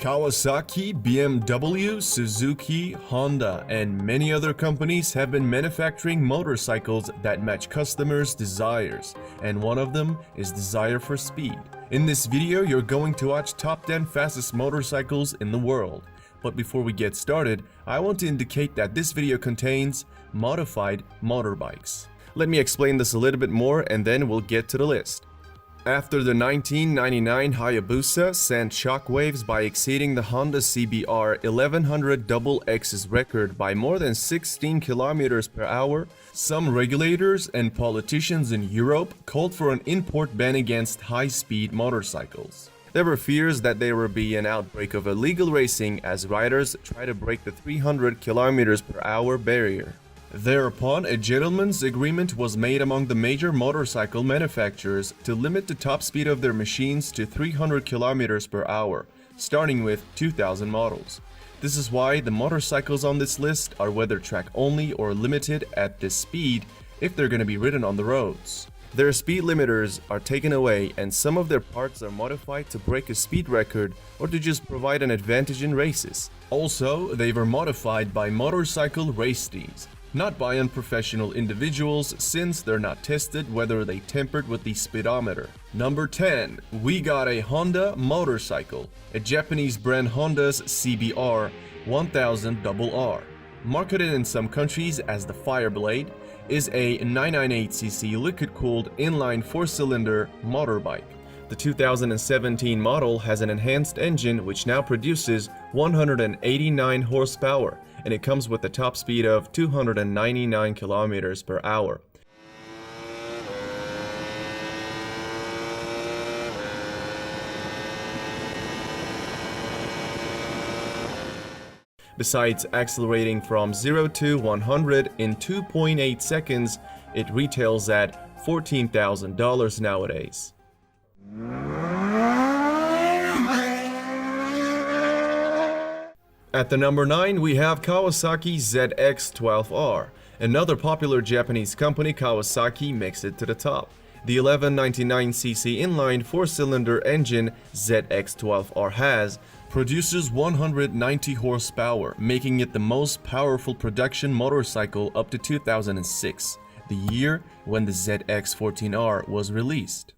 Kawasaki, BMW, Suzuki, Honda, and many other companies have been manufacturing motorcycles that match customers' desires, and one of them is desire for speed. In this video, you're going to watch top 10 fastest motorcycles in the world. But before we get started, I want to indicate that this video contains modified motorbikes. Let me explain this a little bit more and then we'll get to the list. After the 1999 Hayabusa sent shockwaves by exceeding the Honda CBR 1100 XX's record by more than 16 km per hour, some regulators and politicians in Europe called for an import ban against high-speed motorcycles. There were fears that there would be an outbreak of illegal racing as riders try to break the 300 km per hour barrier. Thereupon, a gentleman's agreement was made among the major motorcycle manufacturers to limit the top speed of their machines to 300 km per hour, starting with 2000 models. This is why the motorcycles on this list are whether track only or limited at this speed if they're going to be ridden on the roads. Their speed limiters are taken away and some of their parts are modified to break a speed record or to just provide an advantage in races. Also, they were modified by motorcycle race teams, not by unprofessional individuals, since they're not tested whether they tampered with the speedometer. Number 10. We got a Honda motorcycle, a Japanese brand Honda's CBR 1000 RR. Marketed in some countries as the Fireblade, is a 998cc liquid-cooled inline 4-cylinder motorbike. The 2017 model has an enhanced engine which now produces 189 horsepower, and it comes with a top speed of 299 km per hour. Besides accelerating from 0 to 100 in 2.8 seconds, it retails at $14,000 nowadays. At the number 9, we have Kawasaki ZX-12R. Another popular Japanese company, Kawasaki, makes it to the top. The 1199cc inline 4-cylinder engine ZX-12R produces 190 horsepower, making it the most powerful production motorcycle up to 2006, the year when the ZX-14R was released.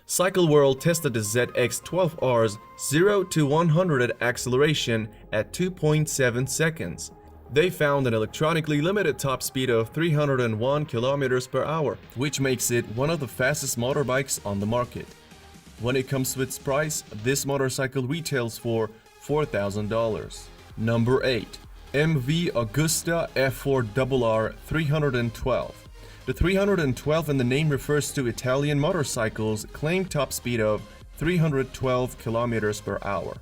Cycle World tested the ZX-12R's 0 to 100 acceleration at 2.7 seconds. They found an electronically limited top speed of 301 km per hour, which makes it one of the fastest motorbikes on the market. When it comes to its price, this motorcycle retails for $4,000. Number 8. MV Agusta F4RR 312. The 312 in the name refers to Italian motorcycles' claimed top speed of 312 km per hour.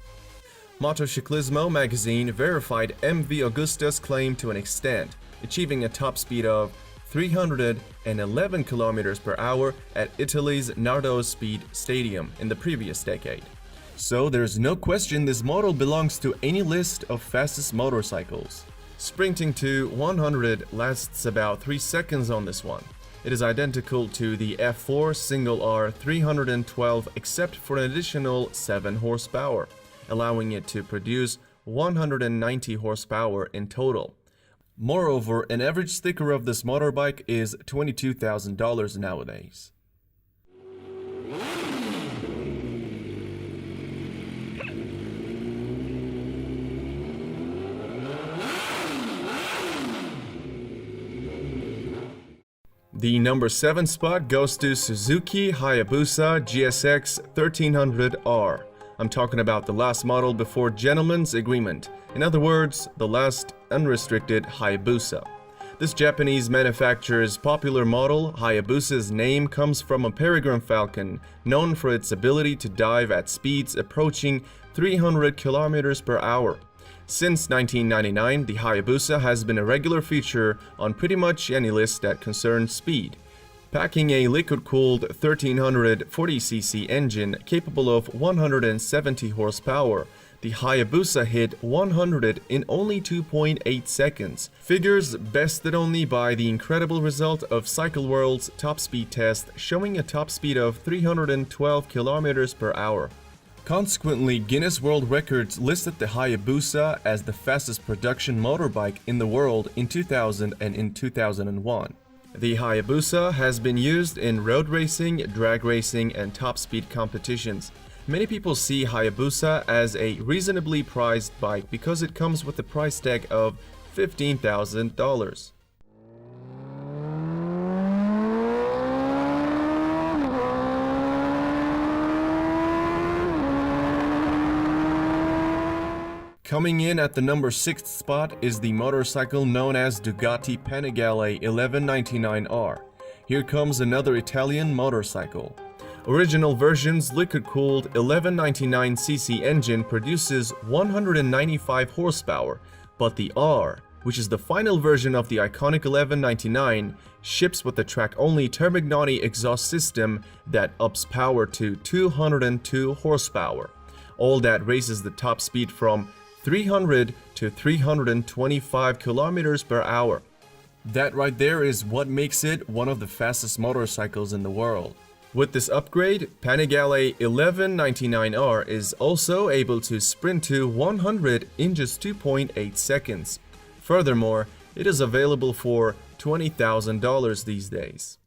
Motociclismo magazine verified MV Agusta's claim to an extent, achieving a top speed of 311 km per hour at Italy's Nardo Speed Stadium in the previous decade. So there's no question this model belongs to any list of fastest motorcycles. Sprinting to 100 lasts about 3 seconds on this one. It is identical to the F4 R 312 except for an additional 7 horsepower, allowing it to produce 190 horsepower in total. Moreover, an average sticker of this motorbike is $22,000 nowadays. The number 7 spot goes to Suzuki Hayabusa GSX 1300R. I'm talking about the last model before gentleman's agreement. In other words, the last unrestricted Hayabusa. This Japanese manufacturer's popular model, Hayabusa's name comes from a peregrine falcon known for its ability to dive at speeds approaching 300 km per hour. Since 1999, the Hayabusa has been a regular feature on pretty much any list that concerns speed. Packing a liquid-cooled 1340cc engine capable of 170 horsepower, The Hayabusa hit 100 in only 2.8 seconds, figures bested only by the incredible result of Cycle World's top speed test showing a top speed of 312 km per hour. Consequently, Guinness World Records listed the Hayabusa as the fastest production motorbike in the world in 2000 and in 2001. The Hayabusa has been used in road racing, drag racing, and top speed competitions. Many people see Hayabusa as a reasonably priced bike because it comes with a price tag of $15,000. Coming in at the number 6th spot is the motorcycle known as Ducati Panigale 1199R. Here comes another Italian motorcycle. Original version's liquid-cooled 1199cc engine produces 195 horsepower, but the R, which is the final version of the iconic 1199, ships with the track-only Termignoni exhaust system that ups power to 202 horsepower. All that raises the top speed from 300 to 325 kilometers per hour. That right there is what makes it one of the fastest motorcycles in the world. With this upgrade, Panigale 1199R is also able to sprint to 100 in just 2.8 seconds. Furthermore, it is available for $20,000 these days.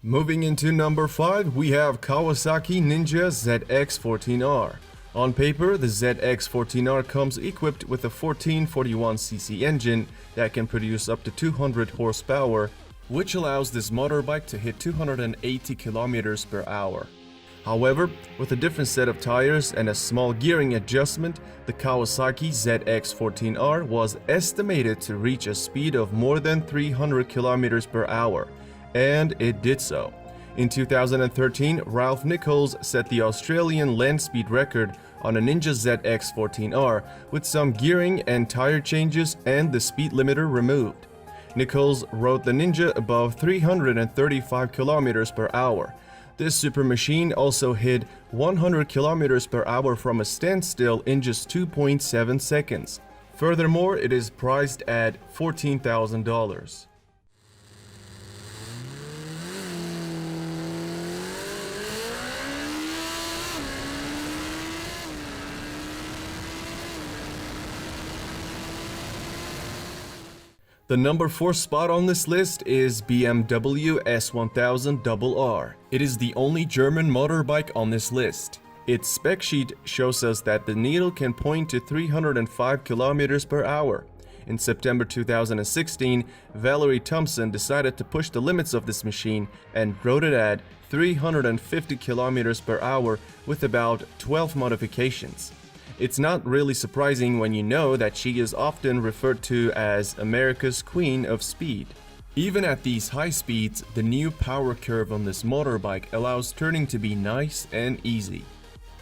Moving into number 5, we have Kawasaki Ninja ZX-14R. On paper, the ZX-14R comes equipped with a 1441cc engine that can produce up to 200 horsepower, which allows this motorbike to hit 280 kilometers per hour. However, with a different set of tires and a small gearing adjustment, the Kawasaki ZX-14R was estimated to reach a speed of more than 300 kilometers per hour, and it did so. In 2013, Ralph Nichols set the Australian land speed record on a Ninja ZX-14R with some gearing and tire changes and the speed limiter removed. Nichols rode the Ninja above 335 km per hour. This super machine also hit 100 km per hour from a standstill in just 2.7 seconds. Furthermore, it is priced at $14,000. The number 4 spot on this list is BMW S1000RR. It is the only German motorbike on this list. Its spec sheet shows us that the needle can point to 305 kilometers per hour. In September 2016, Valerie Thompson decided to push the limits of this machine and rode it at 350 kilometers per hour with about 12 modifications. It's not really surprising when you know that she is often referred to as America's Queen of Speed. Even at these high speeds, the new power curve on this motorbike allows turning to be nice and easy.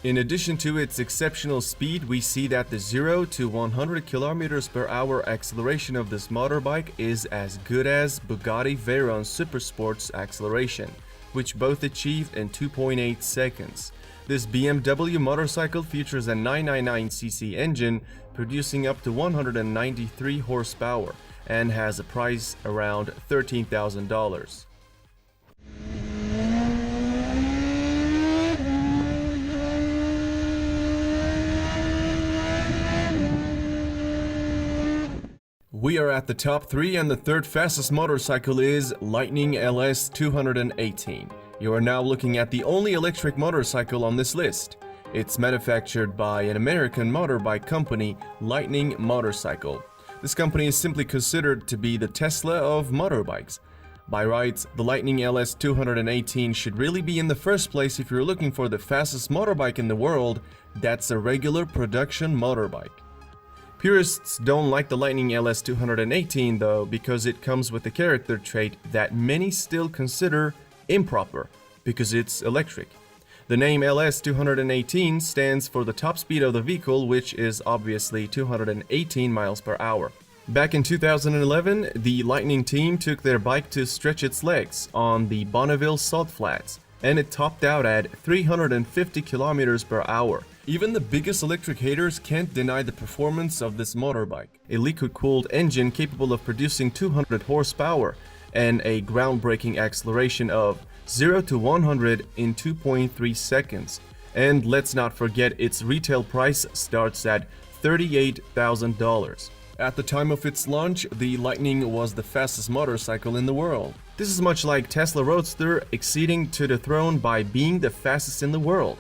In addition to its exceptional speed, we see that the 0 to 100 km per hour acceleration of this motorbike is as good as Bugatti Veyron's Supersport's acceleration, which both achieved in 2.8 seconds. This BMW motorcycle features a 999cc engine producing up to 193 horsepower and has a price around $13,000. We are at the top 3, and the third fastest motorcycle is Lightning LS 218. You are now looking at the only electric motorcycle on this list. It's manufactured by an American motorbike company, Lightning Motorcycle. This company is simply considered to be the Tesla of motorbikes. By rights, the Lightning LS 218 should really be in the first place if you're looking for the fastest motorbike in the world that's a regular production motorbike. Purists don't like the Lightning LS 218 though, because it comes with a character trait that many still consider improper, because it's electric. The name LS 218 stands for the top speed of the vehicle, which is obviously 218 miles per hour. Back in 2011, the Lightning team took their bike to stretch its legs on the Bonneville Salt Flats, and it topped out at 350 kilometers per hour. Even the biggest electric haters can't deny the performance of this motorbike. A liquid-cooled engine capable of producing 200 horsepower and a groundbreaking acceleration of 0 to 100 in 2.3 seconds. And let's not forget its retail price starts at $38,000. At the time of its launch, the Lightning was the fastest motorcycle in the world. This is much like Tesla Roadster exceeding to the throne by being the fastest in the world.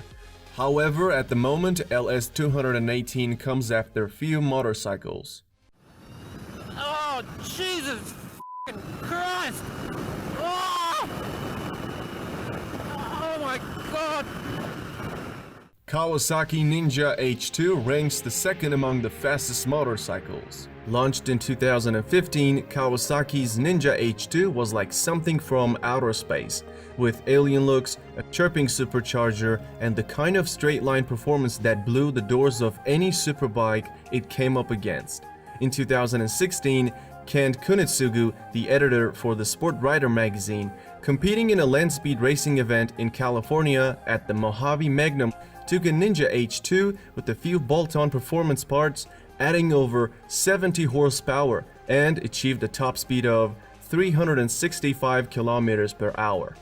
However, at the moment, LS218 comes after few motorcycles. Oh, Jesus Christ! Oh! Oh my God! Kawasaki Ninja H2 ranks the second among the fastest motorcycles. Launched in 2015, Kawasaki's Ninja H2 was like something from outer space, with alien looks, a chirping supercharger, and the kind of straight-line performance that blew the doors of any superbike it came up against. In 2016, Kent Kunitsugu, the editor for the Sport Rider magazine, competing in a land speed racing event in California at the Mojave Magnum, took a Ninja H2 with a few bolt-on performance parts, adding over 70 horsepower, and achieved a top speed of 365 kilometers per hour.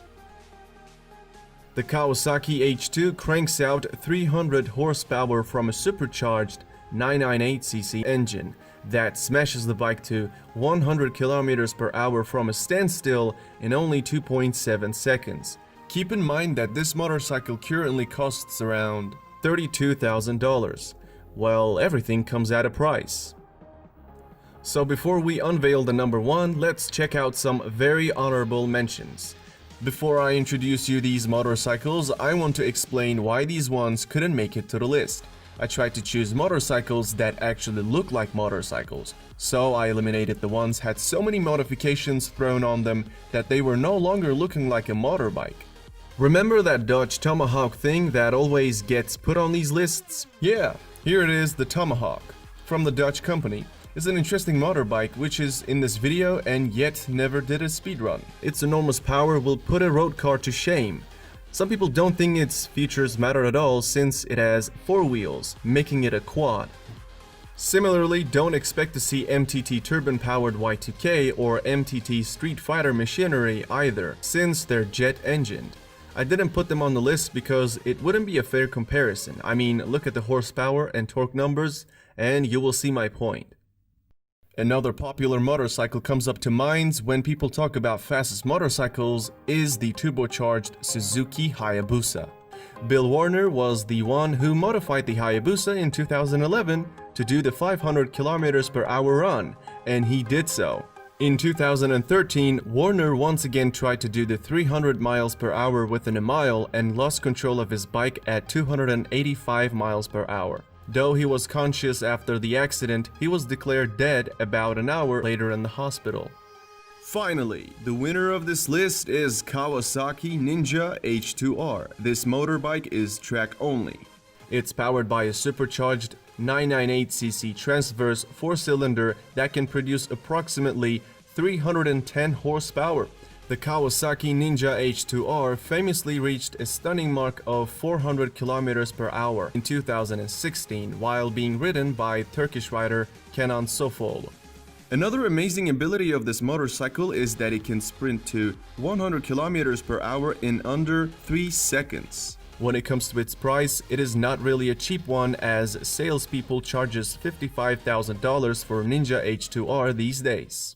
The Kawasaki H2 cranks out 300 horsepower from a supercharged 998cc engine that smashes the bike to 100 kilometers per hour from a standstill in only 2.7 seconds. Keep in mind that this motorcycle currently costs around $32,000. Well, everything comes at a price. So before we unveil the number one, let's check out some very honorable mentions. Before I introduce you these motorcycles, I want to explain why these ones couldn't make it to the list. I tried to choose motorcycles that actually look like motorcycles, so I eliminated the ones had so many modifications thrown on them that they were no longer looking like a motorbike. Remember that Dodge Tomahawk thing that always gets put on these lists? Yeah, here it is, the Tomahawk, from the Dutch company. It's an interesting motorbike which is in this video and yet never did a speedrun. Its enormous power will put a road car to shame. Some people don't think its features matter at all since it has 4 wheels, making it a quad. Similarly, don't expect to see MTT turbine-powered Y2K or MTT Street Fighter machinery either, since they're jet-engined. I didn't put them on the list because it wouldn't be a fair comparison. I mean, look at the horsepower and torque numbers and you will see my point. Another popular motorcycle comes up to mind when people talk about fastest motorcycles is the turbocharged Suzuki Hayabusa. Bill Warner was the one who modified the Hayabusa in 2011 to do the 500 km per hour run, and he did so. In 2013, Warner once again tried to do the 300 miles per hour within a mile and lost control of his bike at 285 miles per hour. Though he was conscious after the accident, he was declared dead about an hour later in the hospital. Finally, the winner of this list is Kawasaki Ninja H2R. This motorbike is track only. It's powered by a supercharged 998cc transverse 4-cylinder that can produce approximately 310 horsepower. The Kawasaki Ninja H2R famously reached a stunning mark of 400 km per hour in 2016 while being ridden by Turkish rider Kenan Sofol. Another amazing ability of this motorcycle is that it can sprint to 100 km per hour in under 3 seconds. When it comes to its price, it is not really a cheap one as salespeople charges $55,000 for Ninja H2R these days.